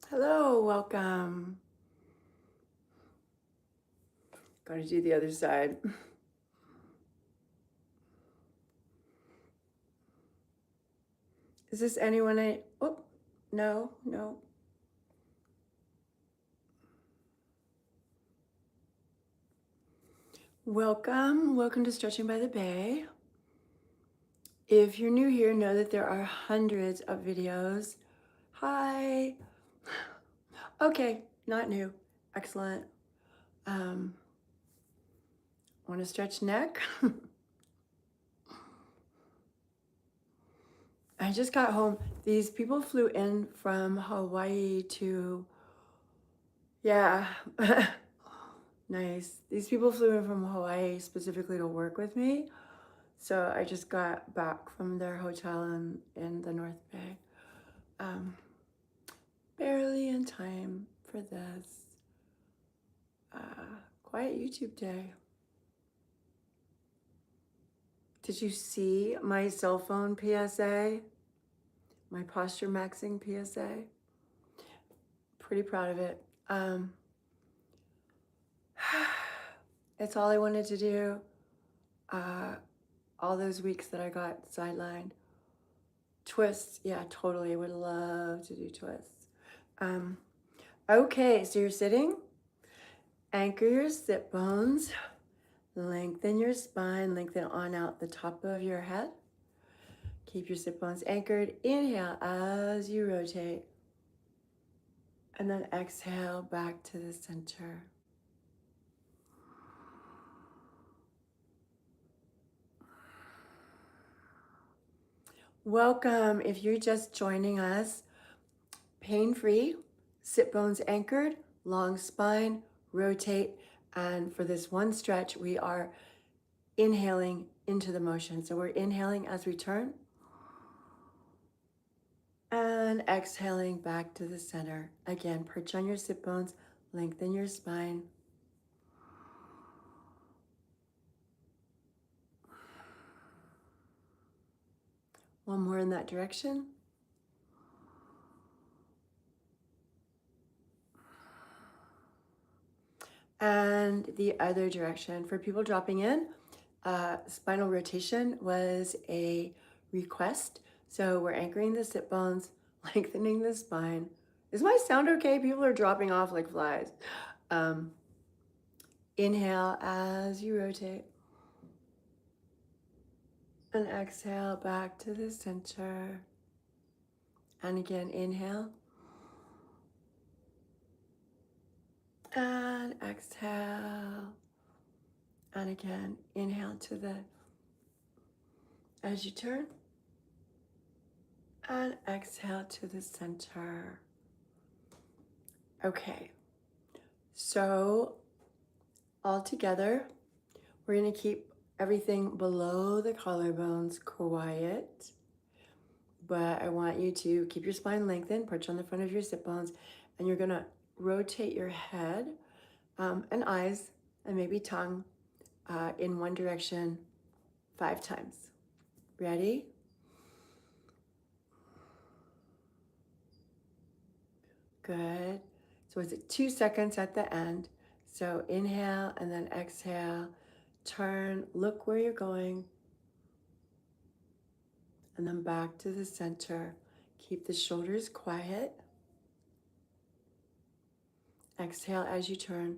Hello, welcome. Going to do the other side. Is this anyone oh, no. Welcome to Stretching by the Bay. If you're new here, know that there are hundreds of videos. Hi. Okay, not new. Excellent. Want to stretch neck? I just got home. These people flew in from Hawaii to, yeah, nice. These people flew in from Hawaii specifically to work with me. So I just got back from their hotel in the North Bay. Barely in time for this quiet YouTube day. Did you see my cell phone PSA? My posture maxing PSA? Pretty proud of it. It's all I wanted to do. All those weeks that I got sidelined. Twists, yeah, totally. I would love to do twists. Okay, so you're sitting. Anchor your sit bones. Lengthen your spine. Lengthen on out the top of your head. Keep your sit bones anchored. Inhale as you rotate. And then exhale back to the center. Welcome. If you're just joining us, pain-free, sit bones anchored, long spine, rotate. And for this one stretch, we are inhaling into the motion. So we're inhaling as we turn and exhaling back to the center. Again, perch on your sit bones, lengthen your spine. One more in that direction. And the other direction. For people dropping in, spinal rotation was a request. So we're anchoring the sit bones, lengthening the spine. Is my sound okay? People are dropping off like flies. Inhale as you rotate. And exhale back to the center. And again, inhale. And exhale. And again, inhale to the, as you turn. And exhale to the center. Okay, so all together, we're gonna keep everything below the collarbones quiet, but I want you to keep your spine lengthened, perch on the front of your sit bones, and you're gonna rotate your head and eyes and maybe tongue in one direction 5 times. Ready? Good. So it's 2 seconds at the end. So inhale and then exhale. Turn, look where you're going. And then back to the center. Keep the shoulders quiet. Exhale as you turn.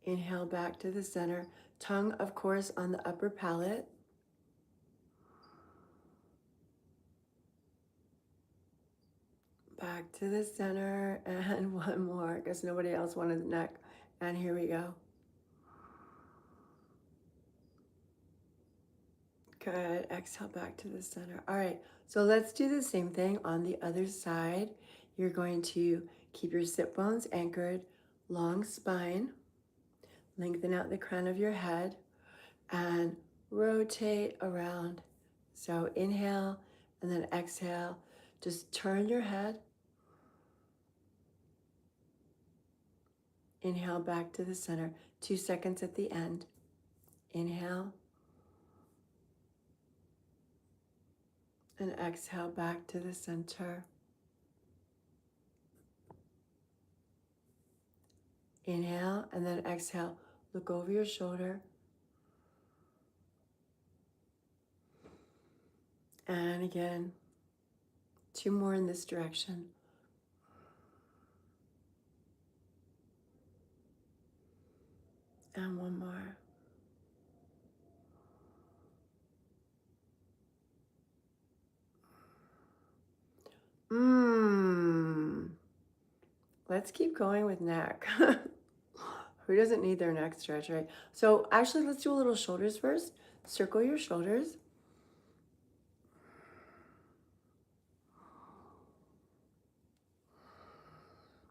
Inhale back to the center. Tongue, of course, on the upper palate. Back to the center. And one more, because nobody else wanted the neck. And here we go. Good. Exhale back to the center. All right. So let's do the same thing on the other side. You're going to keep your sit bones anchored, long spine, lengthen out the crown of your head, and rotate around. So inhale and then exhale. Just turn your head. Inhale back to the center. 2 seconds at the end. Inhale. And exhale back to the center. Inhale and then exhale. Look over your shoulder. And again, 2 more in this direction. And 1 more. Let's keep going with neck. Who doesn't need their neck stretch, right? So actually, let's do a little shoulders first. Circle your shoulders.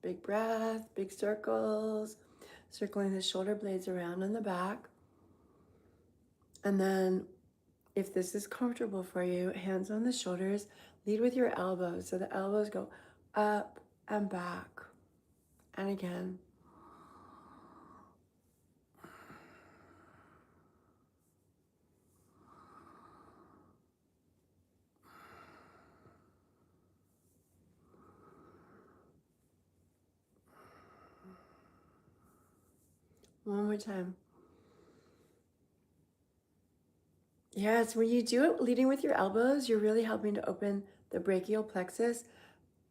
Big breath, big circles. Circling the shoulder blades around in the back. And then, if this is comfortable for you, hands on the shoulders. Lead with your elbows. So the elbows go up and back. And again. One more time. Yes, when you do it leading with your elbows, you're really helping to open the brachial plexus.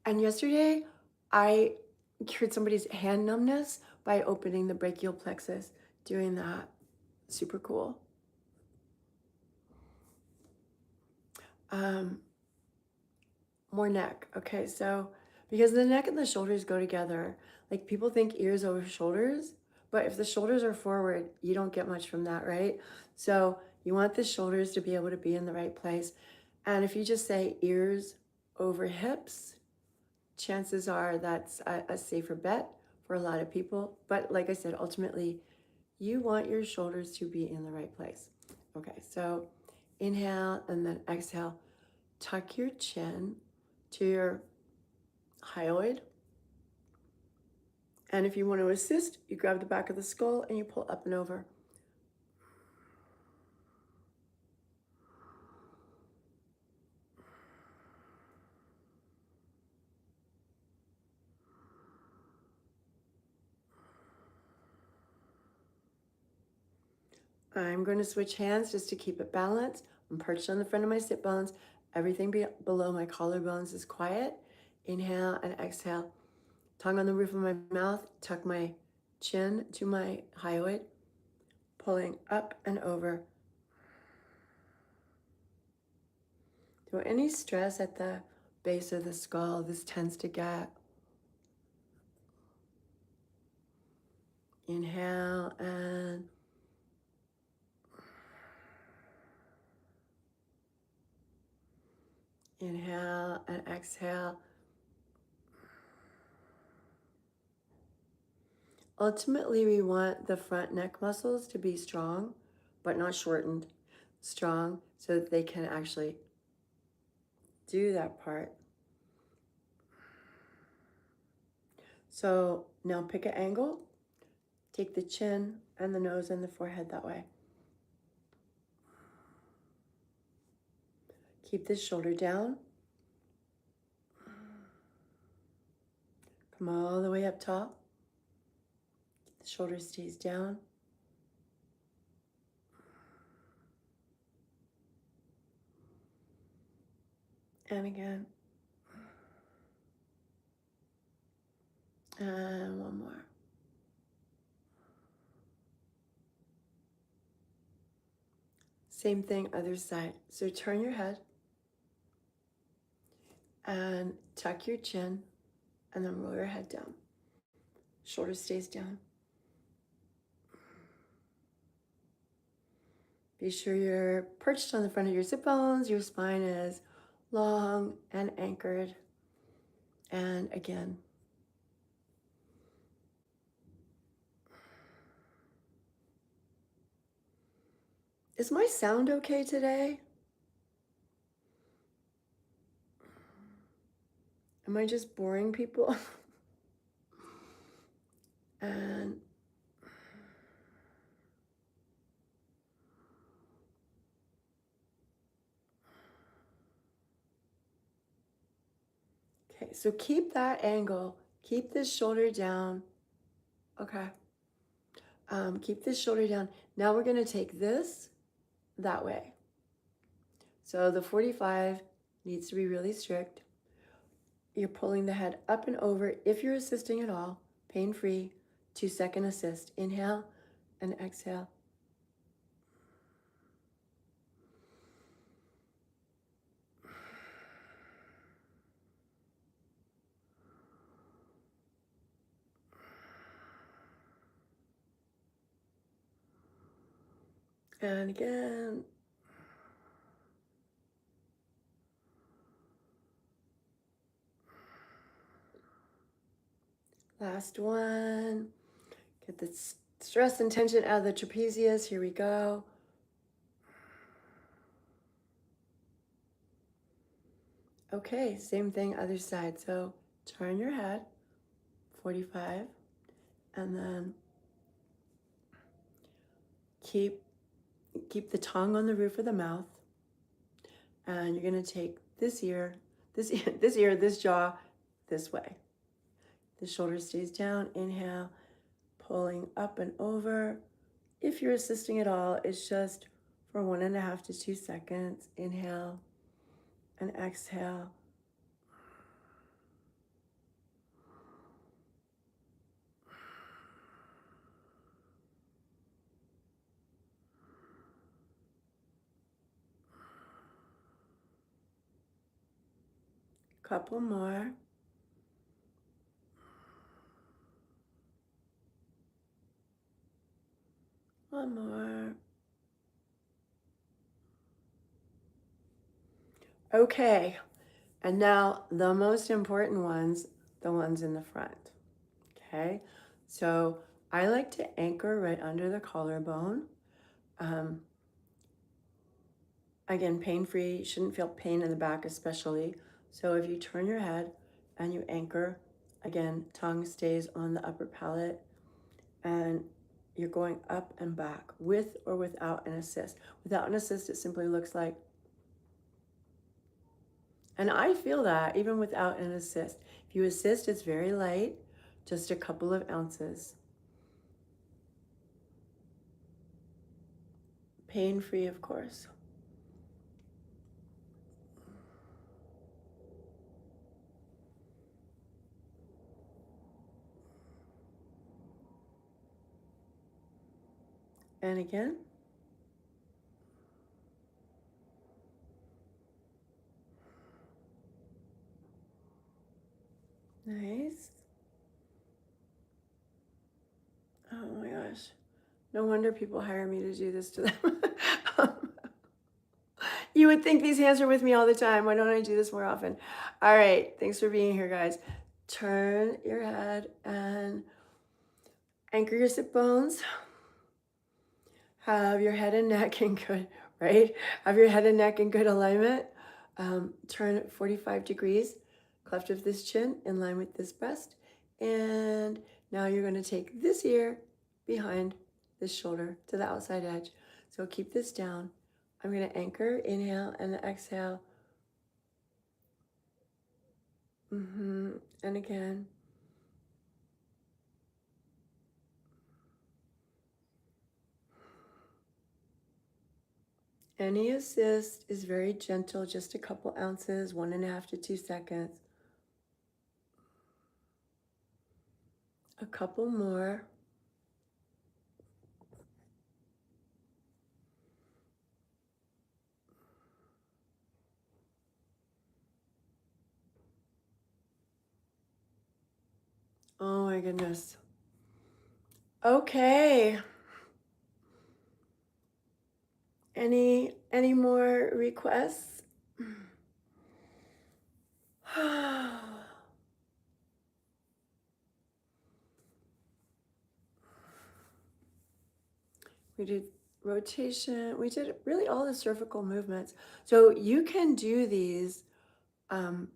And yesterday, I cured somebody's hand numbness by opening the brachial plexus, doing that. Super cool. More neck. Okay, so because the neck and the shoulders go together, like people think ears over shoulders, but if the shoulders are forward, you don't get much from that, right? So you want the shoulders to be able to be in the right place. And if you just say ears over hips, chances are that's a safer bet for a lot of people. But like I said, ultimately, you want your shoulders to be in the right place. Okay, so inhale and then exhale. Tuck your chin to your hyoid. And if you want to assist, you grab the back of the skull and you pull up and over. I'm going to switch hands just to keep it balanced. I'm perched on the front of my sit bones. Everything below my collarbones is quiet. Inhale and exhale. Tongue on the roof of my mouth. Tuck my chin to my hyoid. Pulling up and over. So any stress at the base of the skull, this tends to get Inhale and exhale. Ultimately, we want the front neck muscles to be strong, but not shortened. Strong so that they can actually do that part. So now pick an angle. Take the chin and the nose and the forehead that way. Keep the shoulder down. Come all the way up top. The shoulder stays down. And again. And one more. Same thing, other side. So turn your head and tuck your chin and then roll your head down. Shoulder stays down. Be sure you're perched on the front of your sit bones. Your spine is long and anchored. And again. Is my sound okay today? Am I just boring people? And okay, so keep that angle. Keep this shoulder down. Okay. Keep this shoulder down. Now we're going to take this that way. So the 45 needs to be really strict. You're pulling the head up and over. If you're assisting at all, pain-free, 2-second assist. Inhale and exhale. And again. Last one. Get the stress and tension out of the trapezius. Here we go. Okay, same thing, other side. So turn your head, 45, and then keep the tongue on the roof of the mouth. And you're going to take this ear, this jaw, this way. The shoulder stays down. Inhale, pulling up and over. If you're assisting at all, it's just for 1.5 to 2 seconds. Inhale and exhale. Couple more. One more. Okay, and now the most important ones, the ones in the front. Okay, so I like to anchor right under the collarbone. Again, pain-free, you shouldn't feel pain in the back especially. So if you turn your head and you anchor, again, tongue stays on the upper palate and you're going up and back with or without an assist. Without an assist, it simply looks like, and I feel that even without an assist. If you assist, it's very light, just a couple of ounces. Pain-free, of course. And again. Nice. All No wonder people hire me to do this to them. You would think these hands are with me all the time. Why don't I do this more often? All right. Thanks for being here, guys. Turn your head and anchor your sit bones. Have your head and neck in good, right? Have your head and neck in good alignment. Turn 45 degrees, cleft of this chin in line with this breast. And now you're going to take this ear behind this shoulder to the outside edge. So keep this down. I'm going to anchor, inhale, and exhale. And again. Any assist is very gentle, just a couple ounces, 1.5 to 2 seconds. A couple more. Oh my goodness. Okay. Any more requests? We did rotation. We did really all the cervical movements. So you can do these. Didn't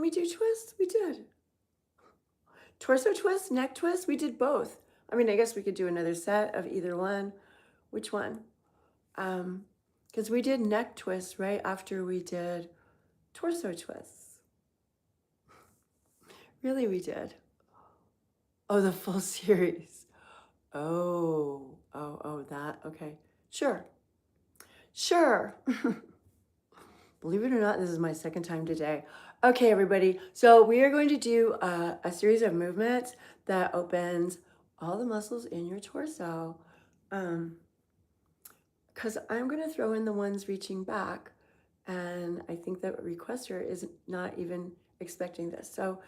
we do twists? We did. Torso twist, neck twist, we did both. I mean, I guess we could do another set of either one. Which one? Because we did neck twists right after we did torso twists. Really, we did. Oh, the full series. Oh, that, okay. Sure. Believe it or not, this is my second time today. Okay, everybody. So we are going to do a series of movements that opens all the muscles in your torso. Because I'm going to throw in the ones reaching back. And I think the requester is not even expecting this. So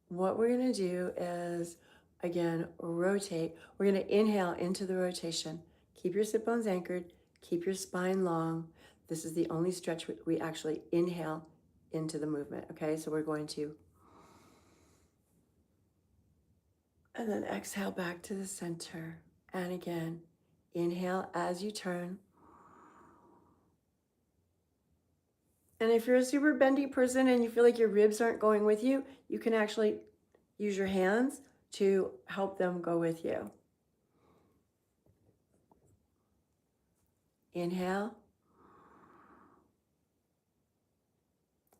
what we're going to do is, again, rotate. We're going to inhale into the rotation. Keep your sit bones anchored. Keep your spine long. This is the only stretch we actually inhale into the movement, okay? So we're going to, and then exhale back to the center. And again, inhale as you turn. And if you're a super bendy person and you feel like your ribs aren't going with you, you can actually use your hands to help them go with you. Inhale.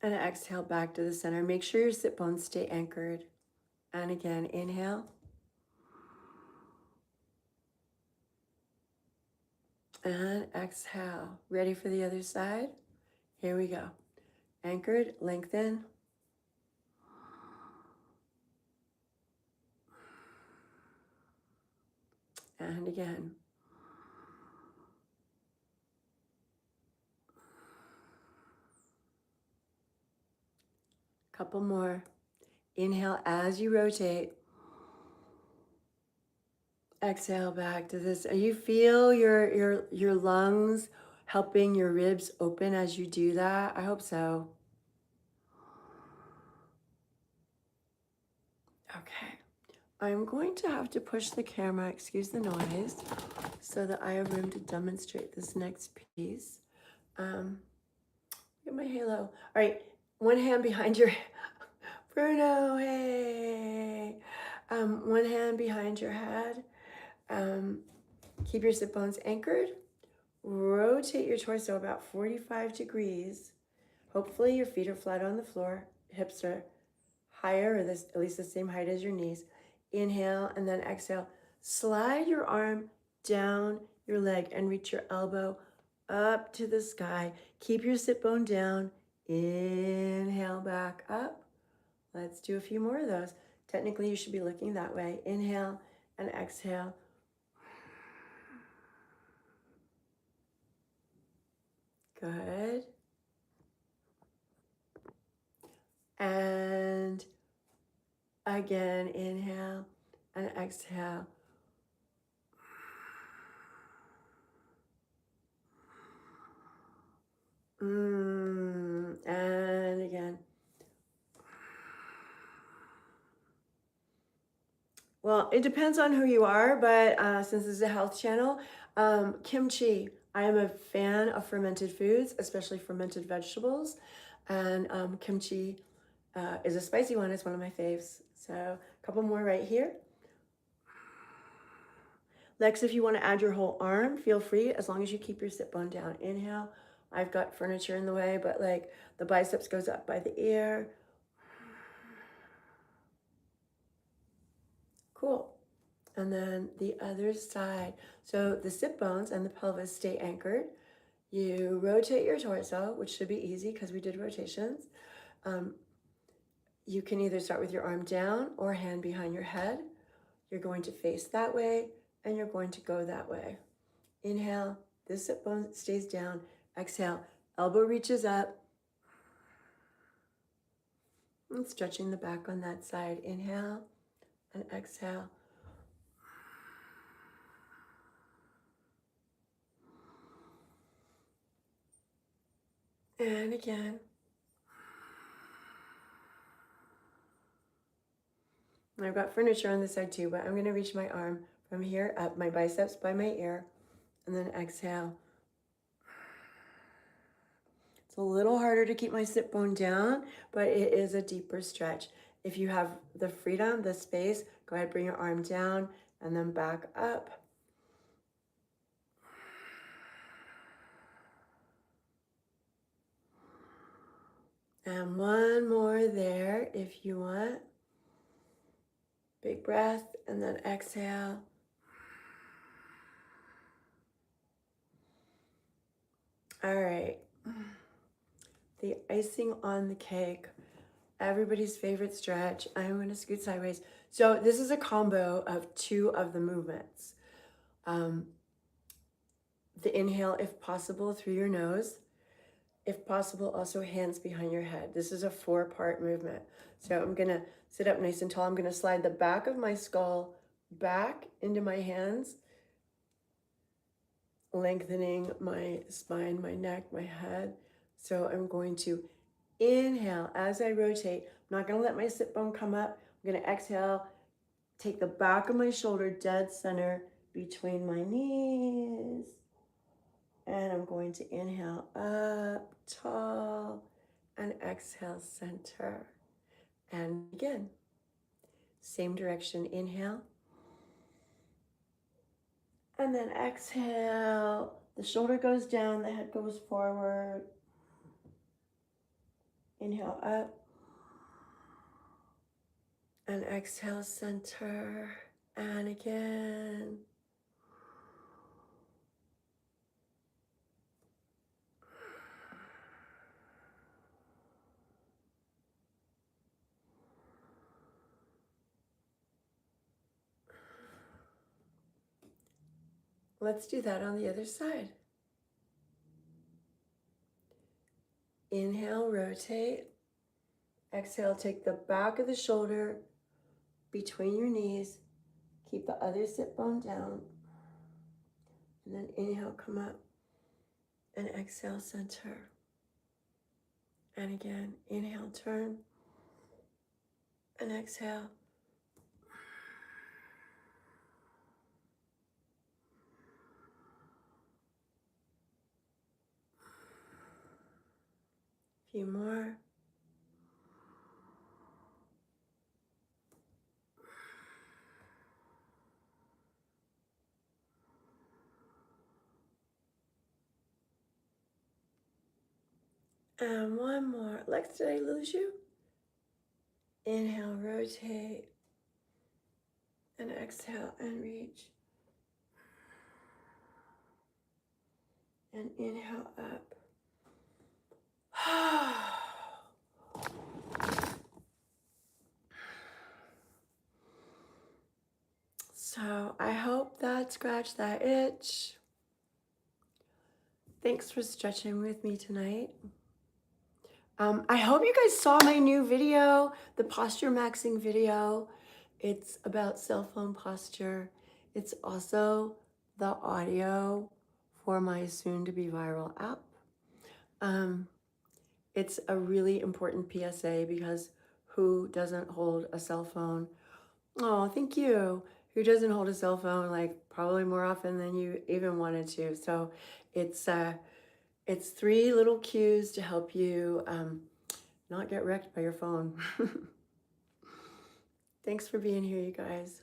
And exhale back to the center. Make sure your sit bones stay anchored. And again, inhale. And exhale. Ready for the other side? Here we go. Anchored, lengthen. And again. Couple more. Inhale as you rotate. Exhale back to this. You feel your lungs helping your ribs open as you do that? I hope so. Okay. I'm going to have to push the camera, excuse the noise, so that I have room to demonstrate this next piece. Get my halo. All right, one hand behind your, Bruno, hey. One hand behind your head. Keep your sit bones anchored. Rotate your torso about 45 degrees. Hopefully your feet are flat on the floor. Hips are higher, or this, at least the same height as your knees. Inhale and then exhale. Slide your arm down your leg and reach your elbow up to the sky. Keep your sit bone down. Inhale back up. Let's do a few more of those. Technically, you should be looking that way. Inhale and exhale. Good. And again, inhale and exhale. And again. Well, it depends on who you are, but since this is a health channel, kimchi. I am a fan of fermented foods, especially fermented vegetables. And kimchi is a spicy one. It's one of my faves. So a couple more right here. Lex, if you want to add your whole arm, feel free, as long as you keep your sit bone down. Inhale. I've got furniture in the way, but like the biceps goes up by the ear. Cool. And then the other side. So the sit bones and the pelvis stay anchored. You rotate your torso, which should be easy because we did rotations. You can either start with your arm down or hand behind your head. You're going to face that way and you're going to go that way. Inhale, the sit bone stays down. Exhale, elbow reaches up. And stretching the back on that side. Inhale and exhale. And again. I've got furniture on this side too, but I'm going to reach my arm from here up, my biceps by my ear, and then exhale. It's a little harder to keep my sit bone down, but it is a deeper stretch. If you have the freedom, the space, go ahead, bring your arm down and then back up. And one more there if you want. Big breath and then exhale. All right. The icing on the cake. Everybody's favorite stretch. I'm going to scoot sideways. So this is a combo of two of the movements. The inhale, if possible, through your nose. If possible, also hands behind your head. This is a 4-part movement. So I'm going to sit up nice and tall. I'm going to slide the back of my skull back into my hands, lengthening my spine, my neck, my head. So I'm going to inhale as I rotate. I'm not going to let my sit bone come up. I'm going to exhale, take the back of my shoulder dead center between my knees. And I'm going to inhale up, tall, and exhale, center. And again, same direction, inhale. And then exhale, the shoulder goes down, the head goes forward. Inhale up. And exhale, center. And again. Let's do that on the other side. Inhale, rotate. Exhale, take the back of the shoulder between your knees. Keep the other sit bone down. And then inhale, come up. And exhale, center. And again, inhale, turn. And exhale. Few more. And one more. Lex, did I lose you? Inhale, rotate. And exhale and reach. And inhale up. So I hope that scratched that itch. Thanks for stretching with me tonight. I hope you guys saw my new video, the posture maxing video. It's about cell phone posture. It's also the audio for my soon to be viral app. Um, it's a really important PSA because who doesn't hold a cell phone? Oh, thank you. Who doesn't hold a cell phone like probably more often than you even wanted to? So it's it's 3 little cues to help you not get wrecked by your phone. Thanks for being here, you guys.